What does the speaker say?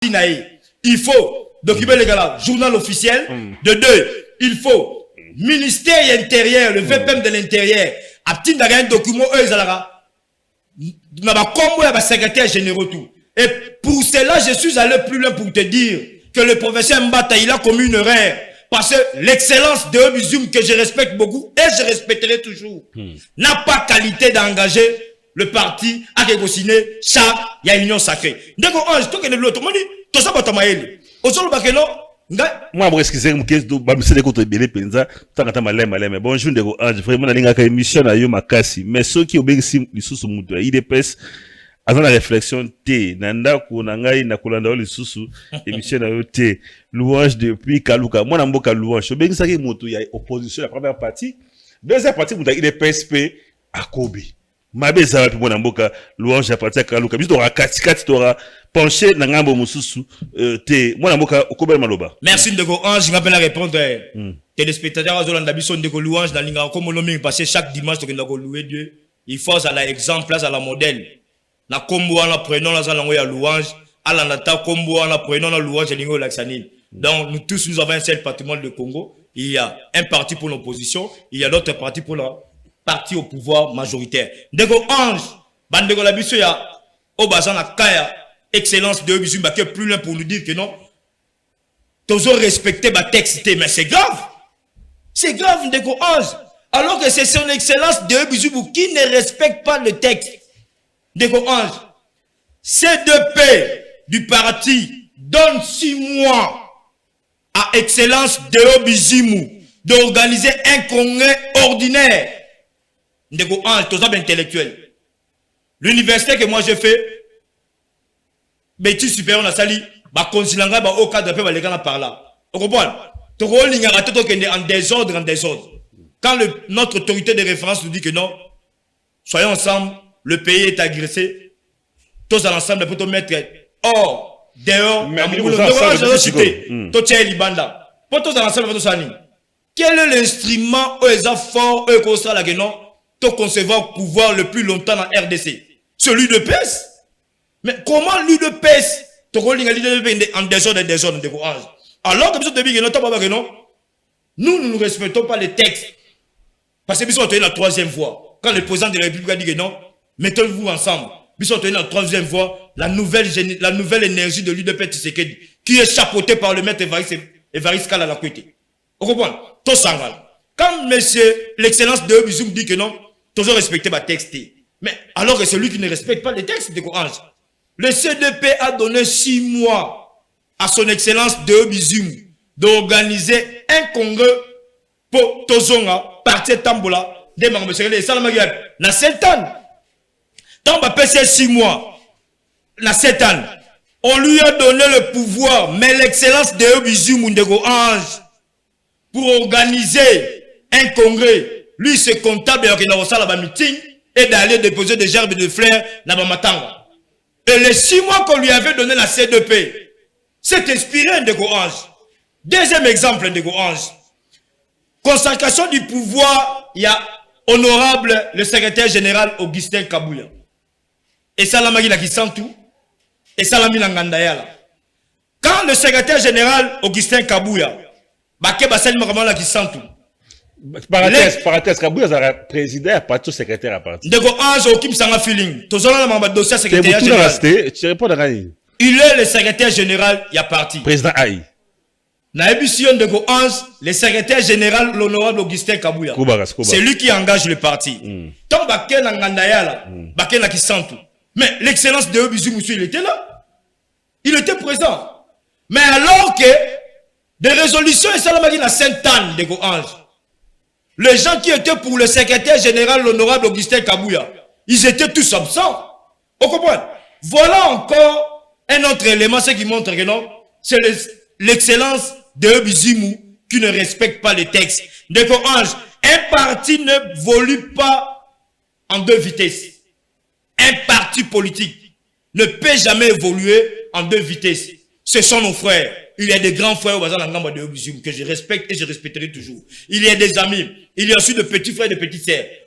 Il faut document légal, journal officiel. De deux, il faut ministère intérieur, le VPM de l'intérieur. Abtinda un document, eux, ils ont secrétaire général tout. Et pour cela, je suis allé plus loin pour te dire que le professeur Mbata, il a commis une erreur. Parce que l'excellence de Obizum, que je respecte beaucoup, et je respecterai toujours, n'a pas qualité d'engager le parti à négocier chaque, il y a une union sacrée. Donc, je te dis, l'autre, moi, tout ça, moi, excusez moi je suis contre Bélé Penza, mais bonjour, Ndeko Ange, vraiment, on a une émission à Yomakasi, mais ceux qui obéissent, ils sont sous il dépêche, à la réflexion, T, Nanda, Kounangai, Nakolanda, les sous, émission à T, louange depuis Kaluka, moi, Namboka louange, obéissent, ça qui est il y a opposition, la première partie, deuxième partie, il est PSP à Kobe. Mabe za wapi mwana mboka louange à partir Kaluka biso tora katikati tora penché na ngambo mususu te mwana mboka okobela maloba. Merci Ndeko Ange, je m'appelle à répondre téléspectateurs à Zolanda biso Ndeko louange dans linga comme on passer chaque dimanche to kenda ko louer Dieu. Il faut à l'exemple à la modèle. Na kombo na prenons la langue ya louange, à la nata kombo na prenons la louange lingo laxanil. Donc nous tous nous avons un seul patrimoine de Congo, il y a un parti pour l'opposition, il y a l'autre parti pour la parti au pouvoir majoritaire. Ndeko Ange, bandeko la biso ya Obazana Kaya, excellence de Obizum, qui est plus loin pour nous dire que non, toujours respecter ma texte, mais c'est grave. C'est grave, Ndeko Ange. Alors que c'est son excellence de Obizum qui ne respecte pas le texte. Ndeko Ange, C2P du parti donne 6 mois à excellence de Obizum d'organiser un congrès ordinaire. Ndeko Ange, tous les intellectuels. L'université que moi j'ai fait, Bétis supérieur na sali, ba consilanga ba au cadre pe ba les gars par là. Vous comprenez? To ko linga rato to kende en désordre. Quand notre autorité de référence nous dit que non, soyons ensemble, le pays est agressé. Tous ensemble pour te mettre hors, dehors, quel est l'instrument où ils ont fort, eux qu'on sait là que non? Pour concevoir le pouvoir le plus longtemps dans RDC. Celui de PES. Mais comment l'UDPS en désordre de courage? Alors que nous ne respectons pas les textes. Parce que nous sommes la troisième fois. Quand le président de la République a dit que non, mettons-vous ensemble. Nous sommes la troisième fois, la nouvelle énergie de l'UDPS qui est chapeautée par le maître Évariste Kala la côté. Vous comprenez? Tout ça. Quand l'excellence de Obizum dit que non, toujours respecter ma texte. Mais alors que celui qui ne respecte pas les textes de courage, le CDP a donné 6 mois à son excellence de Obizum d'organiser un congrès pour Tozonga, partir Tambola, des Mangabesere et Salamagab. Na 7 ans, tant on va passer 6 mois, na 7 ans, on lui a donné le pouvoir, mais l'excellence de Obizum Ndeko Ange, pour organiser un congrès, lui c'est comptable et il a meeting et d'aller déposer des gerbes de fleurs dans Bamatanga. Et les 6 mois qu'on lui avait donné la C2P, c'est inspiré de Ange. Deuxième exemple de Ange. Consacration du pouvoir, il y a honorable le secrétaire général Augustin Kabouya. Et Salamagi la qui sent tout. Et Salami Langandayala. Quand le secrétaire général Augustin Kabouya, Baké Bassel Makamala qui sent tout. Parenthèse, Kabouya est président à partir secrétaire à partir. Ndeko Ange Okim Sanga Feeling. Dossier secrétaire général. Tu réponds à il est le secrétaire général, il y a parti. Président Aïe. Na émission de Go11, le secrétaire général, l'honorable Augustin Kabouya. C'est lui qui engage le parti. Tant Baké Nangandayala, Baké Naki Santou. Mais l'excellence de Obizum Moussou, il était là. Il était présent. Mais alors que des résolutions et Salamagi la Sainte-Anne de Go11, les gens qui étaient pour le secrétaire général, l'honorable Augustin Kabouya, ils étaient tous absents. Vous comprenez? Voilà encore un autre élément, ce qui montre que non, c'est l'excellence de Obizum qui ne respecte pas les textes. Ndeko Ange, un parti ne volue pas en 2 vitesses. Un parti politique ne peut jamais évoluer en 2 vitesses. Ce sont nos frères. Il y a des grands frères au bazar de Obizum que je respecte et je respecterai toujours. Il y a des amis. Il y a aussi de petits frères et de petites sœurs.